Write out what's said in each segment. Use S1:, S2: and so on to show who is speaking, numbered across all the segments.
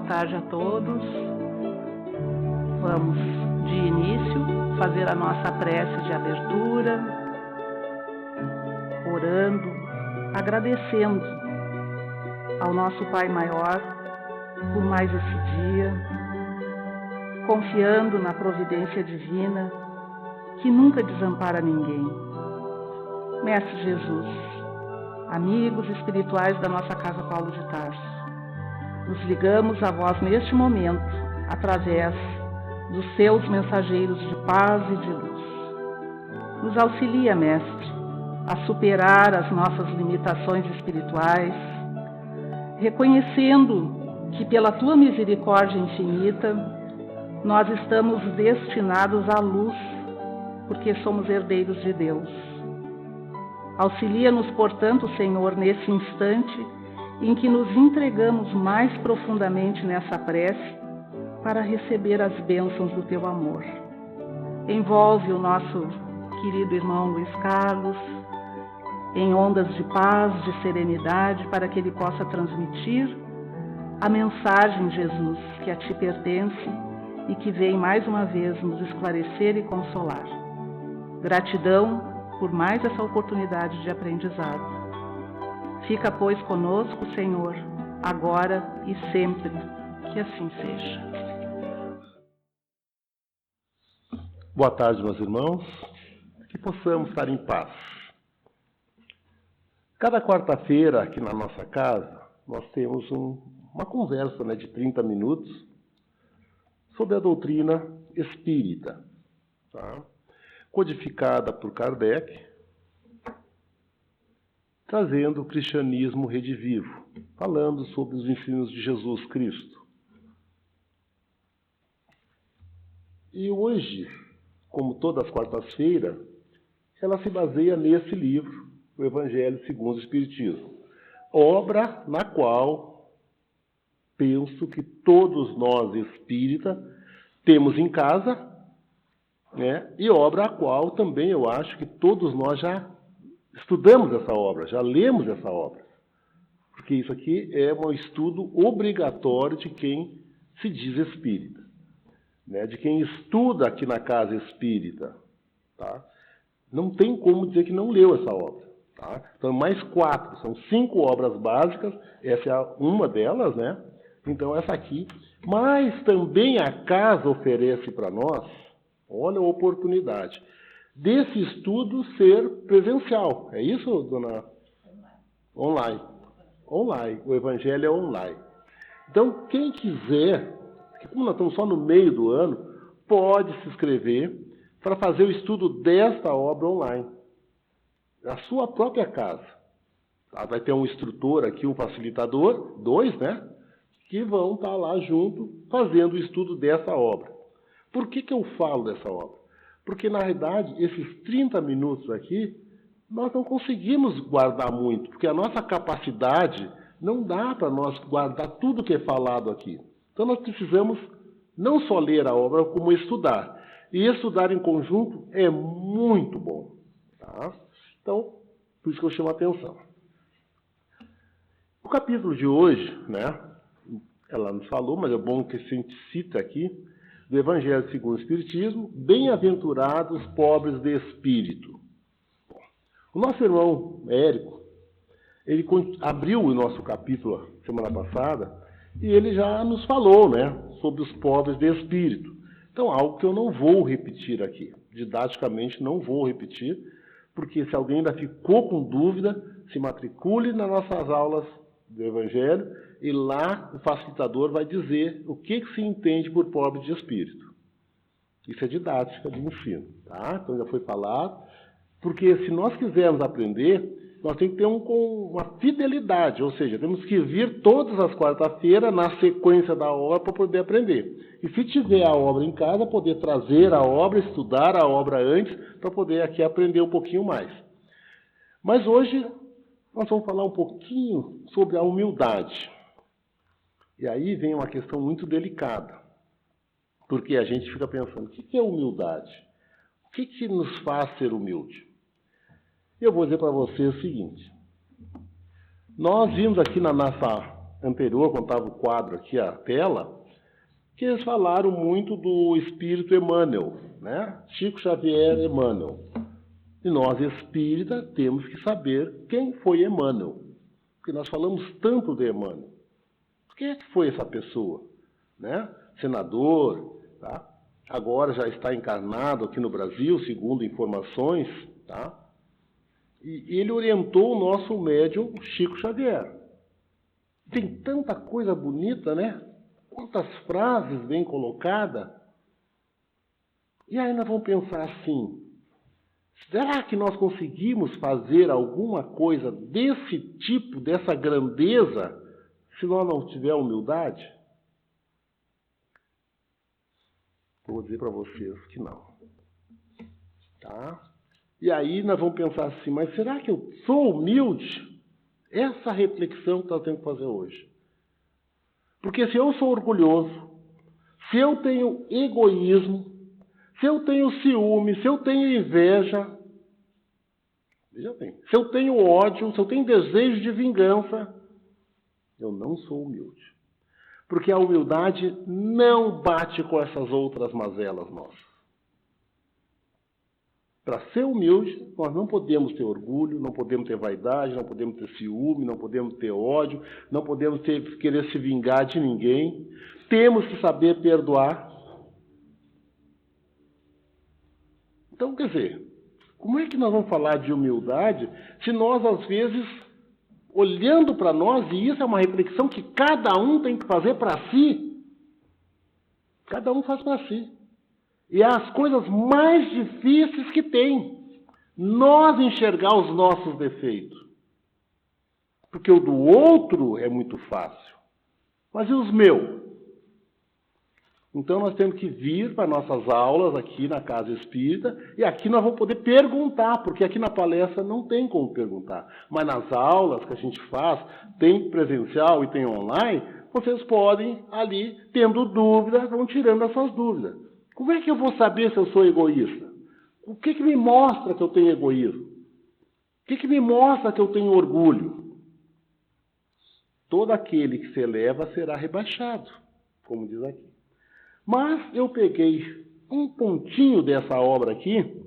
S1: tarde a todos. Vamos, de início, fazer a nossa prece de abertura, orando, agradecendo ao nosso Pai Maior por mais esse dia, confiando na providência divina que nunca desampara ninguém. Mestre Jesus, amigos espirituais da nossa Casa Paulo de Tarso, nos ligamos a vós neste momento, através dos seus mensageiros de paz e de luz. Nos auxilia, Mestre, a superar as nossas limitações espirituais, reconhecendo que pela tua misericórdia infinita, nós estamos destinados à luz, porque somos herdeiros de Deus. Auxilia-nos, portanto, Senhor, nesse instante em que nos entregamos mais profundamente nessa prece para receber as bênçãos do teu amor. Envolve o nosso querido irmão Luiz Carlos em ondas de paz, de serenidade, para que ele possa transmitir a mensagem, Jesus, que a ti pertence e que vem mais uma vez nos esclarecer e consolar. Gratidão por mais essa oportunidade de aprendizado. Fica, pois, conosco, Senhor, agora e sempre, que assim seja.
S2: Boa tarde, meus irmãos, que possamos estar em paz. Cada quarta-feira, aqui na nossa casa, nós temos uma conversa de 30 minutos sobre a doutrina espírita, tá? Codificada por Kardec, trazendo o cristianismo redivivo, falando sobre os ensinos de Jesus Cristo. E hoje, como todas as quartas-feiras, ela se baseia nesse livro, o Evangelho segundo o Espiritismo, obra na qual penso que todos nós espíritas temos em casa, e obra a qual também eu acho que todos nós já estudamos essa obra, já lemos essa obra. Porque isso aqui é um estudo obrigatório de quem se diz espírita, de quem estuda aqui na casa espírita. Tá? Não tem como dizer que não leu essa obra. Tá? Então, mais 4, são 5 obras básicas, essa é uma delas, Então, essa aqui. Mas também a casa oferece para nós, olha a oportunidade, desse estudo ser presencial. É isso, dona? Online. Online. O Evangelho é online. Então, quem quiser, porque como nós estamos só no meio do ano, pode se inscrever para fazer o estudo desta obra online. Na sua própria casa. Tá? Vai ter um instrutor aqui, um facilitador, 2, que vão estar lá junto fazendo o estudo dessa obra. Por que eu falo dessa obra? Porque, na realidade, esses 30 minutos aqui, nós não conseguimos guardar muito, porque a nossa capacidade não dá para nós guardar tudo que é falado aqui. Então, nós precisamos não só ler a obra, como estudar. E estudar em conjunto é muito bom. Tá? Então, por isso que eu chamo a atenção. O capítulo de hoje, ela nos falou, mas é bom que a gente cita aqui, do Evangelho segundo o Espiritismo, bem-aventurados pobres de espírito. O nosso irmão Érico, ele abriu o nosso capítulo semana passada, e ele já nos falou, sobre os pobres de espírito. Então, algo que eu não vou repetir aqui, didaticamente não vou repetir, porque se alguém ainda ficou com dúvida, se matricule nas nossas aulas do Evangelho, e lá o facilitador vai dizer o que se entende por pobre de espírito. Isso é didática de ensino, tá? Então já foi falado, porque se nós quisermos aprender, nós temos que ter uma fidelidade, ou seja, temos que vir todas as quarta-feiras na sequência da obra para poder aprender. E se tiver a obra em casa, poder trazer a obra, estudar a obra antes, para poder aqui aprender um pouquinho mais. Mas hoje nós vamos falar um pouquinho sobre a humildade. E aí vem uma questão muito delicada, porque a gente fica pensando, o que é humildade? O que nos faz ser humilde? Eu vou dizer para você o seguinte, nós vimos aqui na nossa anterior, quando estava o quadro aqui, a tela, que eles falaram muito do espírito Emmanuel, né? Chico Xavier, Emmanuel. E nós, espíritas, temos que saber quem foi Emmanuel. Porque nós falamos tanto de Emmanuel. Quem é que foi essa pessoa? Né? Senador, tá? Agora já está encarnado aqui no Brasil, segundo informações, tá? E ele orientou o nosso médium Chico Xavier. Tem tanta coisa bonita, né? Quantas frases bem colocadas. E aí nós vamos pensar assim, será que nós conseguimos fazer alguma coisa desse tipo, dessa grandeza, se nós não tivermos humildade? Eu vou dizer para vocês que não. Tá? E aí nós vamos pensar assim, mas será que eu sou humilde? Essa reflexão que nós temos que fazer hoje. Porque se eu sou orgulhoso, se eu tenho egoísmo, se eu tenho ciúme, se eu tenho inveja, veja bem, se eu tenho ódio, se eu tenho desejo de vingança, eu não sou humilde. Porque a humildade não bate com essas outras mazelas nossas. Para ser humilde, nós não podemos ter orgulho, não podemos ter vaidade, não podemos ter ciúme, não podemos ter ódio, não podemos querer se vingar de ninguém. Temos que saber perdoar. Então, quer dizer, como é que nós vamos falar de humildade se nós, às vezes, olhando para nós, e isso é uma reflexão que cada um tem que fazer para si, cada um faz para si. E é as coisas mais difíceis que tem, nós enxergar os nossos defeitos. Porque o do outro é muito fácil. Mas e os meus? Então nós temos que vir para nossas aulas aqui na Casa Espírita, e aqui nós vamos poder perguntar, porque aqui na palestra não tem como perguntar. Mas nas aulas que a gente faz, tem presencial e tem online, vocês podem ali, tendo dúvidas, vão tirando essas dúvidas. Como é que eu vou saber se eu sou egoísta? O que me mostra que eu tenho egoísmo? O que me mostra que eu tenho orgulho? Todo aquele que se eleva será rebaixado, como diz aqui. Mas eu peguei um pontinho dessa obra aqui,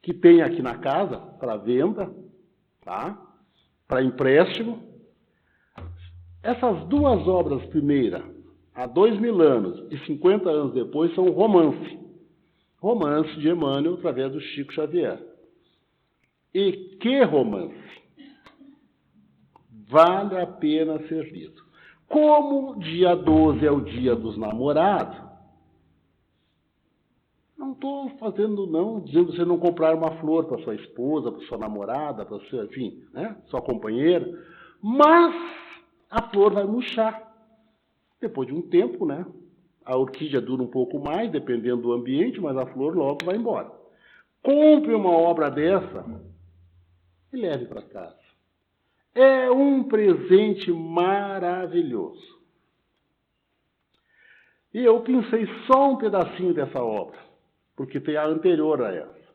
S2: que tem aqui na casa, para venda, tá? Para empréstimo. Essas duas obras primeiras, há 2000 anos e 50 anos depois, são romance. Romance de Emmanuel através do Chico Xavier. E que romance! Vale a pena ser lido. Como dia 12 é o dia dos namorados, não estou fazendo, não, dizendo você não comprar uma flor para sua esposa, para sua namorada, para sua, enfim, né, sua companheira, mas a flor vai murchar. Depois de um tempo, né? A orquídea dura um pouco mais, dependendo do ambiente, mas a flor logo vai embora. Compre uma obra dessa e leve para casa. É um presente maravilhoso. E eu pensei só um pedacinho dessa obra, porque tem a anterior a essa.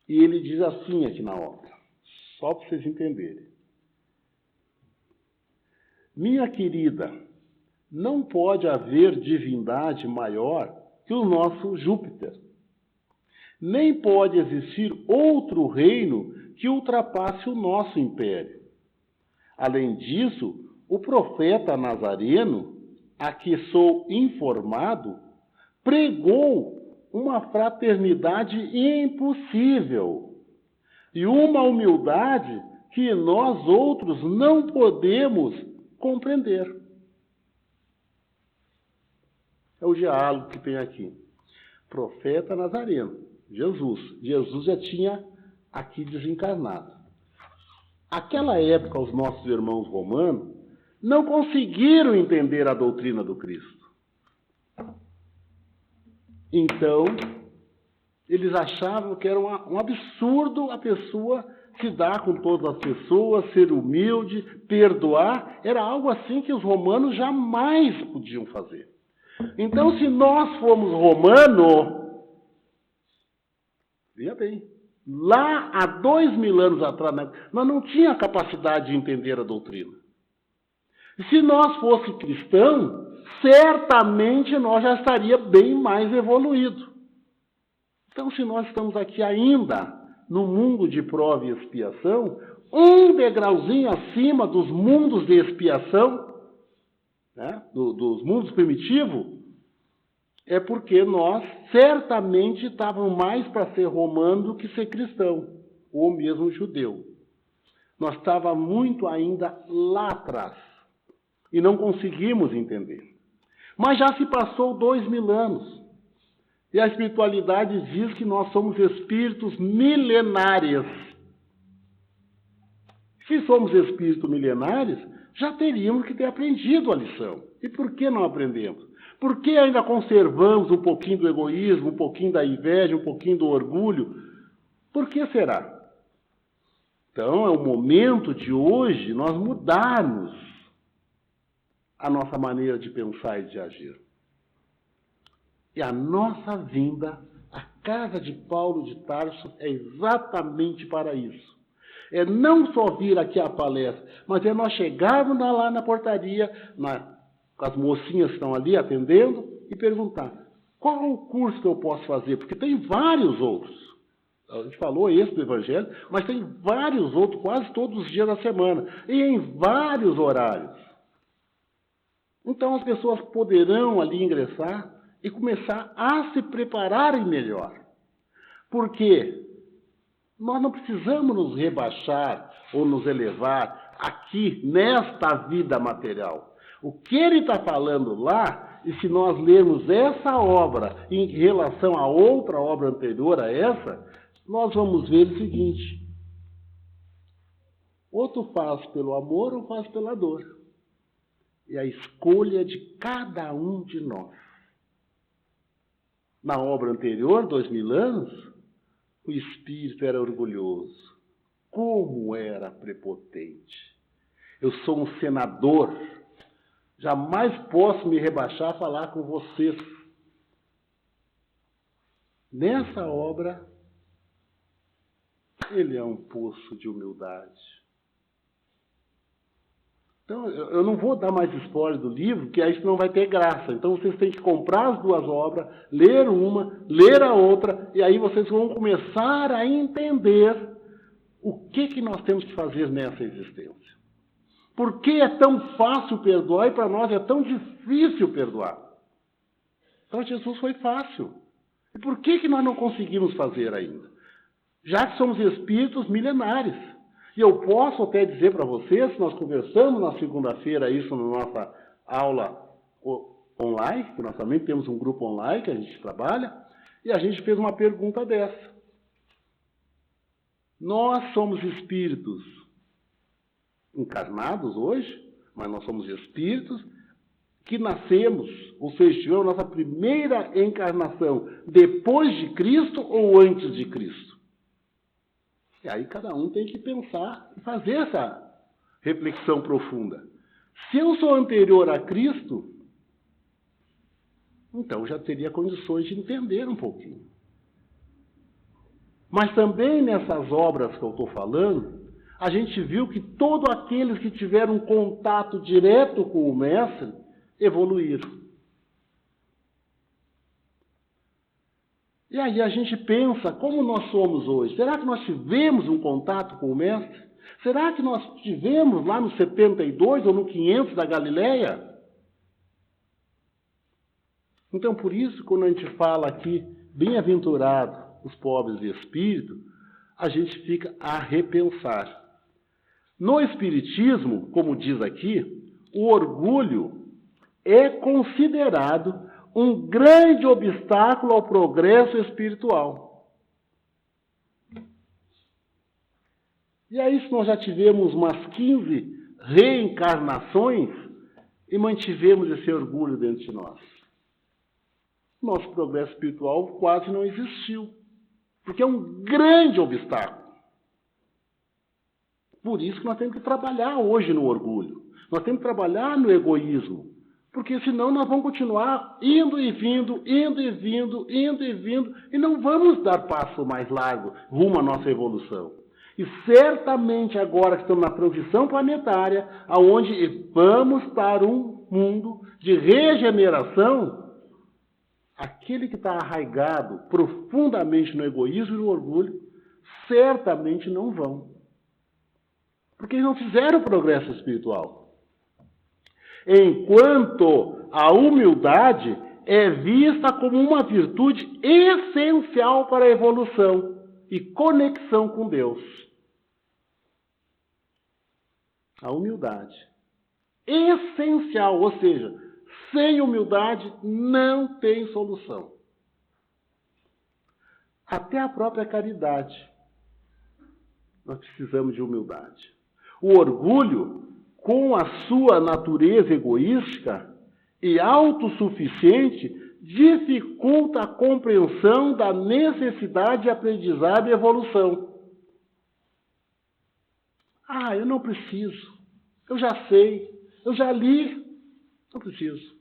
S2: E ele diz assim aqui na obra, só para vocês entenderem. Minha querida, não pode haver divindade maior que o nosso Júpiter. Nem pode existir outro reino que ultrapasse o nosso império. Além disso, o profeta Nazareno, a que sou informado, pregou uma fraternidade impossível e uma humildade que nós outros não podemos compreender. É o diálogo que tem aqui. Profeta Nazareno, Jesus. Jesus já tinha aqui desencarnado. Aquela época, os nossos irmãos romanos não conseguiram entender a doutrina do Cristo. Então, eles achavam que era um absurdo a pessoa se dar com todas as pessoas, ser humilde, perdoar. Era algo assim que os romanos jamais podiam fazer. Então, se nós formos romanos, veja bem, Lá há 2000 anos atrás, nós não tínhamos a capacidade de entender a doutrina. E se nós fosse cristão, certamente nós já estaria bem mais evoluído. Então, se nós estamos aqui ainda no mundo de prova e expiação, um degrauzinho acima dos mundos de expiação, né, dos mundos primitivos, é porque nós certamente estávamos mais para ser romano do que ser cristão, ou mesmo judeu. Nós estávamos muito ainda lá atrás e não conseguimos entender. Mas já se passou 2000 anos e a espiritualidade diz que nós somos espíritos milenares. Se somos espíritos milenares, já teríamos que ter aprendido a lição. E por que não aprendemos? Por que ainda conservamos um pouquinho do egoísmo, um pouquinho da inveja, um pouquinho do orgulho? Por que será? Então, é o momento de hoje nós mudarmos a nossa maneira de pensar e de agir. E a nossa vinda à casa de Paulo de Tarso é exatamente para isso. É não só vir aqui à palestra, mas é nós chegarmos lá na portaria, com as mocinhas que estão ali atendendo, e perguntar, qual o curso que eu posso fazer? Porque tem vários outros. A gente falou esse do Evangelho, mas tem vários outros, quase todos os dias da semana, e em vários horários. Então as pessoas poderão ali ingressar e começar a se prepararem melhor. Porque nós não precisamos nos rebaixar ou nos elevar aqui nesta vida material. O que ele está falando lá, e se nós lermos essa obra em relação a outra obra anterior a essa, nós vamos ver o seguinte: ou tu faz pelo amor ou faz pela dor. E a escolha de cada um de nós. Na obra anterior, 2000 anos, o espírito era orgulhoso. Como era prepotente. Eu sou um senador. Jamais posso me rebaixar a falar com vocês. Nessa obra, ele é um poço de humildade. Então, eu não vou dar mais spoiler do livro, porque aí não vai ter graça. Então, vocês têm que comprar as duas obras, ler uma, ler a outra, e aí vocês vão começar a entender o que nós temos que fazer nessa existência. Por que é tão fácil perdoar e para nós é tão difícil perdoar? Para Jesus foi fácil. E por que nós não conseguimos fazer ainda? Já que somos espíritos milenares. E eu posso até dizer para vocês, nós conversamos na segunda-feira isso na nossa aula online, que nós também temos um grupo online que a gente trabalha, e a gente fez uma pergunta dessa. Nós somos espíritos encarnados hoje, mas nós somos espíritos que nascemos, ou seja, tivemos a nossa primeira encarnação depois de Cristo ou antes de Cristo? E aí cada um tem que pensar e fazer essa reflexão profunda. Se eu sou anterior a Cristo, então já teria condições de entender um pouquinho. Mas também nessas obras que eu estou falando, a gente viu que todos aqueles que tiveram contato direto com o Mestre evoluíram. E aí a gente pensa, como nós somos hoje? Será que nós tivemos um contato com o Mestre? Será que nós tivemos lá no 72 ou no 500 da Galileia? Então, por isso, quando a gente fala aqui, bem-aventurado os pobres de espírito, a gente fica a repensar. No Espiritismo, como diz aqui, o orgulho é considerado um grande obstáculo ao progresso espiritual. E aí, se nós já tivemos umas 15 reencarnações e mantivemos esse orgulho dentro de nós, nosso progresso espiritual quase não existiu, porque é um grande obstáculo. Por isso que nós temos que trabalhar hoje no orgulho, nós temos que trabalhar no egoísmo, Porque senão nós vamos continuar indo e vindo, indo e vindo, indo e vindo, e não vamos dar passo mais largo rumo à nossa evolução. E certamente agora que estamos na transição planetária, aonde vamos para um mundo de regeneração, aquele que está arraigado profundamente no egoísmo e no orgulho, certamente não vão. Porque eles não fizeram progresso espiritual. Enquanto a humildade é vista como uma virtude essencial para a evolução e conexão com Deus. A humildade. Essencial, ou seja, sem humildade não tem solução. Até a própria caridade. Nós precisamos de humildade. O orgulho, com a sua natureza egoística e autossuficiente, dificulta a compreensão da necessidade de aprendizado e evolução. Ah, eu não preciso. Eu já sei. Eu já li. Não preciso.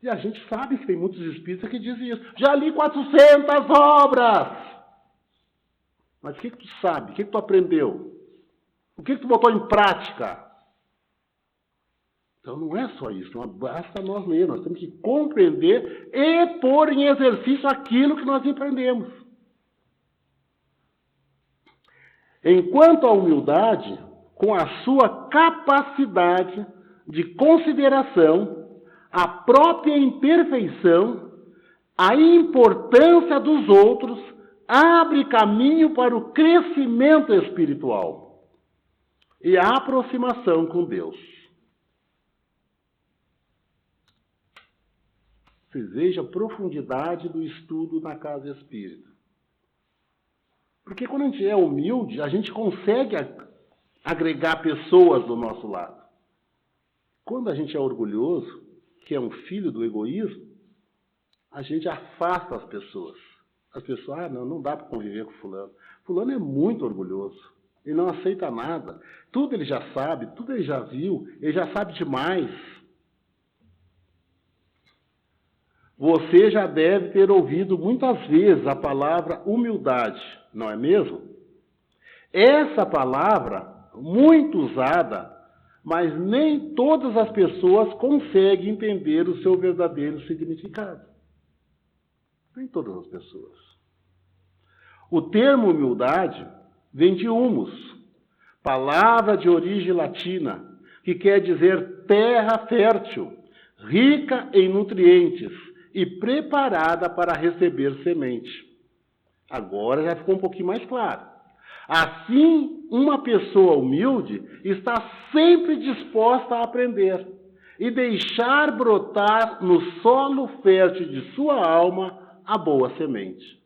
S2: E a gente sabe que tem muitos espíritas que dizem isso. Já li 400 obras. Mas o que tu sabe? O que tu aprendeu? O que tu botou em prática? Então não é só isso. Não basta nós ler. Nós temos que compreender e pôr em exercício aquilo que nós aprendemos. Enquanto a humildade, com a sua capacidade de consideração, a própria imperfeição, a importância dos outros, abre caminho para o crescimento espiritual e a aproximação com Deus. Vocês vejam a profundidade do estudo na casa espírita. Porque quando a gente é humilde, a gente consegue agregar pessoas do nosso lado. Quando a gente é orgulhoso, que é um filho do egoísmo, a gente afasta as pessoas. As pessoas, não dá para conviver com fulano. Fulano é muito orgulhoso. Ele não aceita nada. Tudo ele já sabe, tudo ele já viu, ele já sabe demais. Você já deve ter ouvido muitas vezes a palavra humildade, não é mesmo? Essa palavra, muito usada, mas nem todas as pessoas conseguem entender o seu verdadeiro significado. Nem todas as pessoas. O termo humildade vem de humus, palavra de origem latina, que quer dizer terra fértil, rica em nutrientes e preparada para receber semente. Agora já ficou um pouquinho mais claro. Assim, uma pessoa humilde está sempre disposta a aprender e deixar brotar no solo fértil de sua alma a boa semente.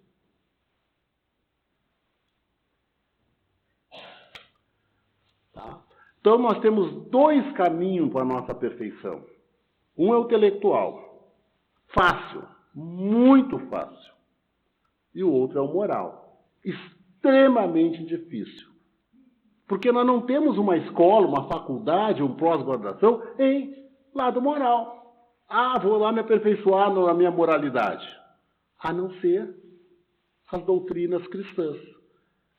S2: Tá? Então, nós temos dois caminhos para a nossa perfeição. Um é o intelectual. Fácil, muito fácil. E o outro é o moral. Extremamente difícil. Porque nós não temos uma escola, uma faculdade, um pós-graduação em lado moral. Vou lá me aperfeiçoar na minha moralidade. A não ser as doutrinas cristãs.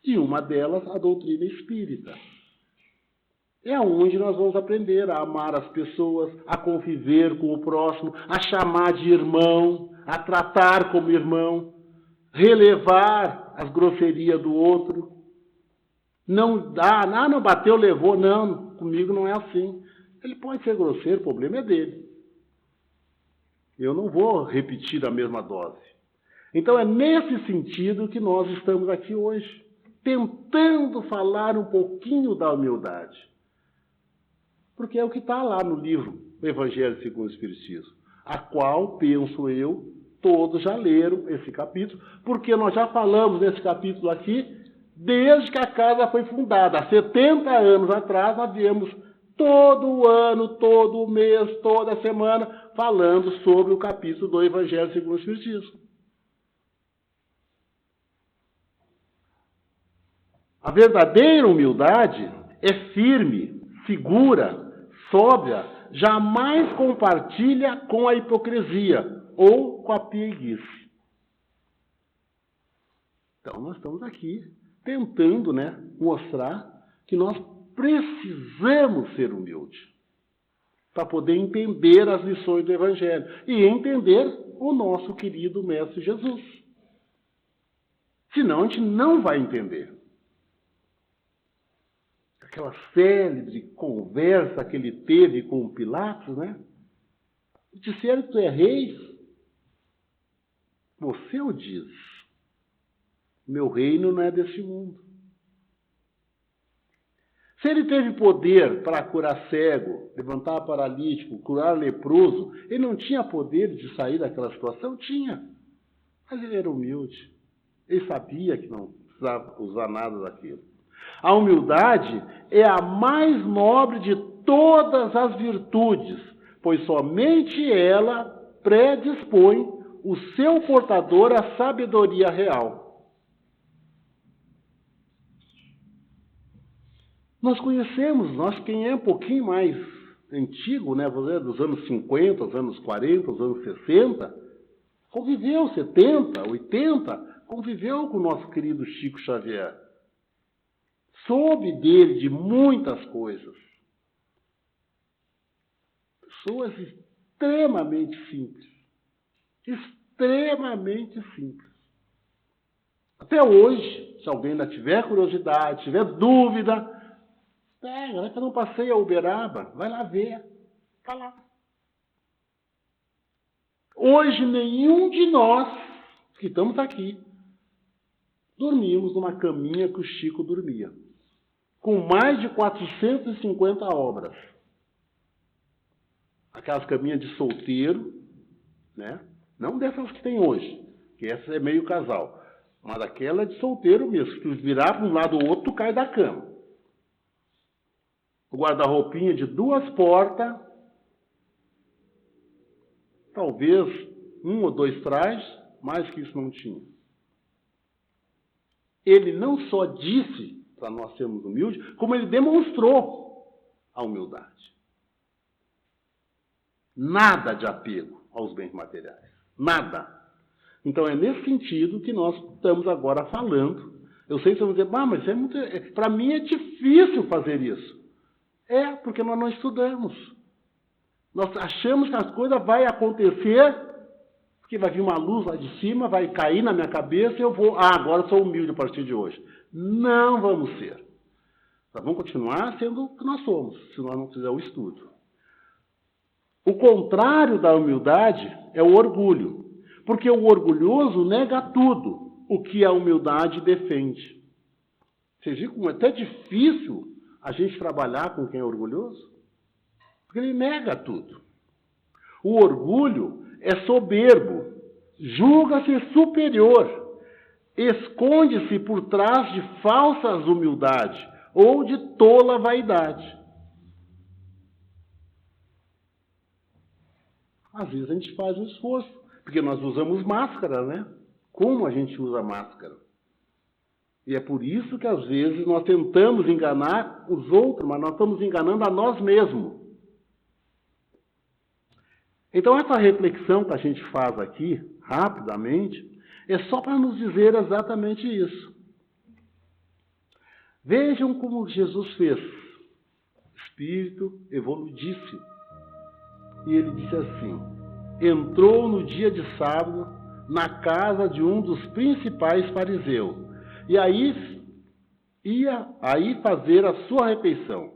S2: E uma delas, a doutrina espírita. É onde nós vamos aprender a amar as pessoas, a conviver com o próximo, a chamar de irmão, a tratar como irmão, relevar as grosserias do outro. Não dá, não bateu, levou, não, comigo não é assim. Ele pode ser grosseiro, o problema é dele. Eu não vou repetir a mesma dose. Então é nesse sentido que nós estamos aqui hoje, tentando falar um pouquinho da humildade. Porque é o que está lá no livro, o Evangelho segundo o Espiritismo, a qual, penso eu, todos já leram esse capítulo, porque nós já falamos nesse capítulo aqui, desde que a casa foi fundada. Há 70 anos atrás, nós viemos todo ano, todo mês, toda semana, falando sobre o capítulo do Evangelho segundo o Espiritismo. A verdadeira humildade é firme, segura, sóbria, jamais compartilha com a hipocrisia ou com a pieguice. Então, nós estamos aqui tentando, mostrar que nós precisamos ser humildes para poder entender as lições do Evangelho e entender o nosso querido Mestre Jesus. Senão, a gente não vai entender. Aquela célebre conversa que ele teve com o Pilatos, disseram que tu é rei. Você o diz. Meu reino não é deste mundo. Se ele teve poder para curar cego, levantar paralítico, curar leproso, ele não tinha poder de sair daquela situação? Tinha. Mas ele era humilde. Ele sabia que não precisava usar nada daquilo. A humildade é a mais nobre de todas as virtudes, pois somente ela predispõe o seu portador à sabedoria real. Nós conhecemos, quem é um pouquinho mais antigo, dos anos 50, os anos 40, os anos 60, conviveu, 70, 80, conviveu com o nosso querido Chico Xavier. Soube dele de muitas coisas. Pessoas extremamente simples. Extremamente simples. Até hoje, se alguém ainda tiver curiosidade, tiver dúvida, pega, que eu não passei a Uberaba, vai lá ver. Está lá. Hoje, nenhum de nós que estamos aqui dormimos numa caminha que o Chico dormia. Com mais de 450 obras. Aquelas caminhas de solteiro, não dessas que tem hoje, que essa é meio casal, mas aquela de solteiro mesmo, que tu virar para um lado ou outro, tu cai da cama. O guarda-roupinha de 2 portas, talvez 1 ou 2 trajes, mais que isso não tinha. Ele não só disse para nós sermos humildes, como ele demonstrou a humildade. Nada de apego aos bens materiais. Nada. Então é nesse sentido que nós estamos agora falando. Eu sei que vocês vão dizer, mas para mim é difícil fazer isso. Porque nós não estudamos. Nós achamos que as coisas vão acontecer, porque vai vir uma luz lá de cima, vai cair na minha cabeça e eu vou, agora eu sou humilde a partir de hoje. Não vamos ser. Nós vamos continuar sendo o que nós somos, se nós não fizermos o estudo. O contrário da humildade é o orgulho, porque o orgulhoso nega tudo o que a humildade defende. Vocês viram como é até difícil a gente trabalhar com quem é orgulhoso? Porque ele nega tudo. O orgulho é soberbo, julga-se superior, esconde-se por trás de falsas humildade ou de tola vaidade. Às vezes a gente faz um esforço, porque nós usamos máscara, Como a gente usa máscara? E é por isso que às vezes nós tentamos enganar os outros, mas nós estamos enganando a nós mesmos. Então essa reflexão que a gente faz aqui, rapidamente, é só para nos dizer exatamente isso. Vejam como Jesus fez. Espírito evoludíssimo. E ele disse assim, entrou no dia de sábado na casa de um dos principais fariseus, e aí ia fazer a sua refeição.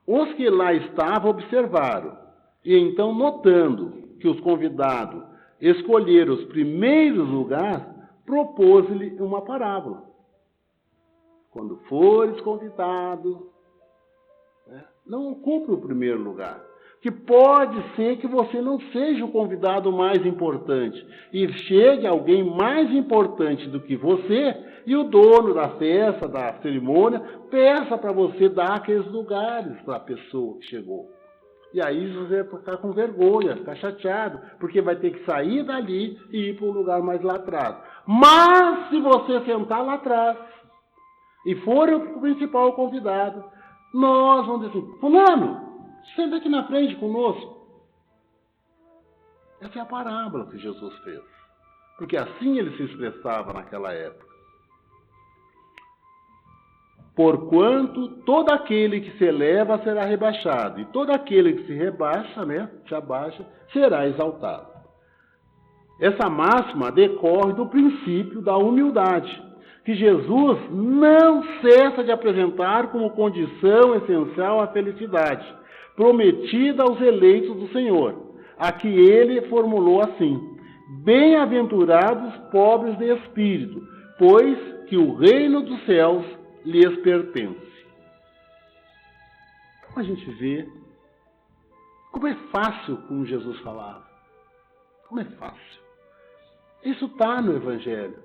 S2: Os que lá estavam observaram, e então, notando que os convidados escolheram os primeiros lugares, propôs-lhe uma parábola. Quando fores convidado, não ocupe o primeiro lugar. Que pode ser que você não seja o convidado mais importante e chegue alguém mais importante do que você e o dono da festa, da cerimônia, peça para você dar aqueles lugares para a pessoa que chegou. E aí você vai ficar com vergonha, ficar chateado, porque vai ter que sair dali e ir para um lugar mais lá atrás. Mas se você sentar lá atrás e for o principal convidado, nós vamos dizer assim, fulano, Senta aqui na frente conosco. Essa é a parábola que Jesus fez. Porque assim ele se expressava naquela época. Porquanto todo aquele que se eleva será rebaixado, e todo aquele que se rebaixa, se abaixa, será exaltado. Essa máxima decorre do princípio da humildade, que Jesus não cessa de apresentar como condição essencial à felicidade, prometida aos eleitos do Senhor, a que ele formulou assim: bem-aventurados pobres de espírito, pois que o reino dos céus lhes pertence. Então a gente vê como é fácil como Jesus falava. Como é fácil. Isso está no Evangelho.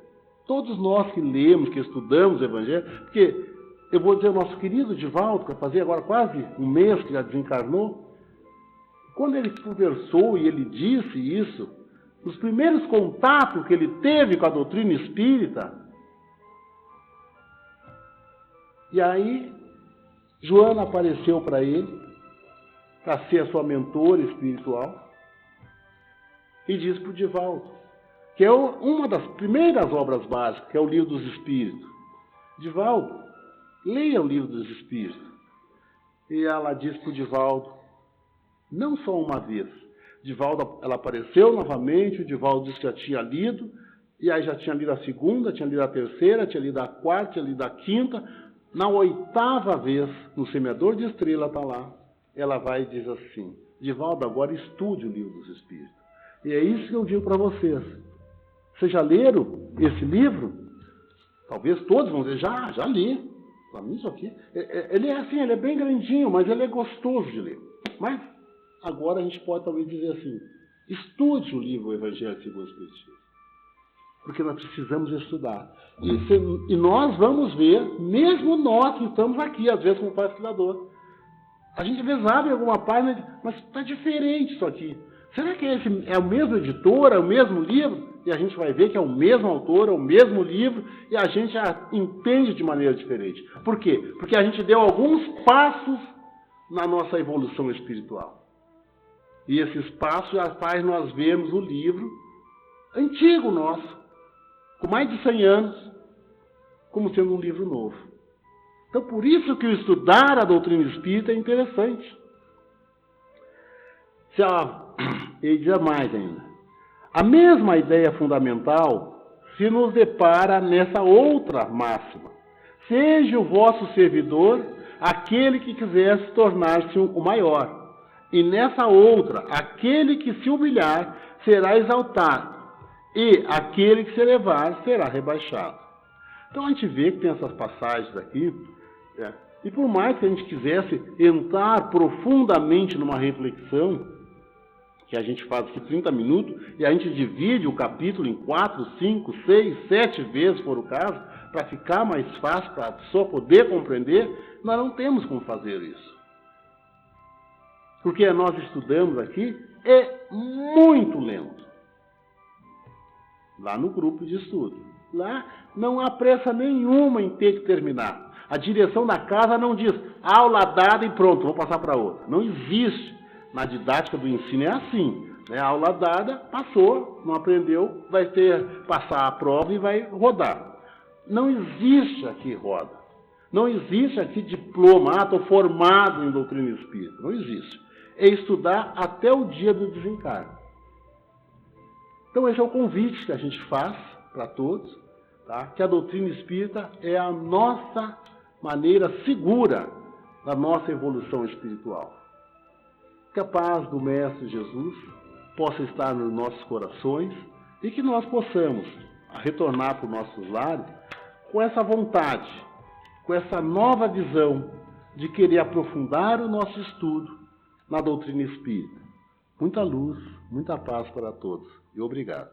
S2: Todos nós que lemos, que estudamos o Evangelho, porque eu vou dizer, o nosso querido Divaldo, que vai fazer agora quase um mês que já desencarnou, quando ele conversou e ele disse isso, nos primeiros contatos que ele teve com a doutrina espírita, e aí Joana apareceu para ele, para ser a sua mentora espiritual, e disse para o Divaldo, que é uma das primeiras obras básicas, que é o Livro dos Espíritos. Divaldo, leia o Livro dos Espíritos. E ela disse para o Divaldo, não só uma vez. Divaldo, ela apareceu novamente, o Divaldo disse que já tinha lido, e aí já tinha lido a segunda, tinha lido a terceira, tinha lido a quarta, tinha lido a quinta. Na 8ª vez, no Semeador de Estrela está lá, ela vai e diz assim, Divaldo, agora estude o Livro dos Espíritos. E é isso que eu digo para vocês. Vocês já leram esse livro? Talvez todos vão dizer, já li. Para mim isso aqui. Ele é assim, ele é bem grandinho, mas ele é gostoso de ler. Mas agora a gente pode talvez dizer assim, estude o livro O Evangelho segundo o Espiritismo. Porque nós precisamos estudar. E nós vamos ver, mesmo nós que estamos aqui, às vezes como pesquisador, a gente às vezes abre alguma página, mas está diferente isso aqui. Será que esse é o mesmo editor, é o mesmo livro? E a gente vai ver que é o mesmo autor, é o mesmo livro, e a gente já entende de maneira diferente. Por quê? Porque a gente deu alguns passos na nossa evolução espiritual. E esses passos já faz nós vermos o livro antigo nosso, com mais de 100 anos, como sendo um livro novo. Então, por isso que o estudar a doutrina espírita é interessante. Ele diz mais ainda. A mesma ideia fundamental se nos depara nessa outra máxima. Seja o vosso servidor aquele que quisesse tornar-se o maior. E nessa outra, aquele que se humilhar será exaltado. E aquele que se elevar será rebaixado. Então a gente vê que tem essas passagens aqui. E por mais que a gente quisesse entrar profundamente numa reflexão, que a gente faz aqui 30 minutos, e a gente divide o capítulo em 4, 5, 6, 7 vezes, se for o caso, para ficar mais fácil, para a pessoa poder compreender, nós não temos como fazer isso. Porque nós estudamos aqui, é muito lento. Lá no grupo de estudo. Lá não há pressa nenhuma em ter que terminar. A direção da casa não diz, aula dada e pronto, vou passar para outra. Não existe. Na didática do ensino é assim, né? A aula dada, passou, não aprendeu, vai passar a prova e vai rodar. Não existe aqui roda. Não existe aqui diploma, estou formado em doutrina espírita. Não existe. É estudar até o dia do desencarne. Então esse é o convite que a gente faz para todos, tá? Que a doutrina espírita é a nossa maneira segura da nossa evolução espiritual. Que a paz do Mestre Jesus possa estar nos nossos corações e que nós possamos retornar para os nossos lares com essa vontade, com essa nova visão de querer aprofundar o nosso estudo na doutrina espírita. Muita luz, muita paz para todos e obrigado.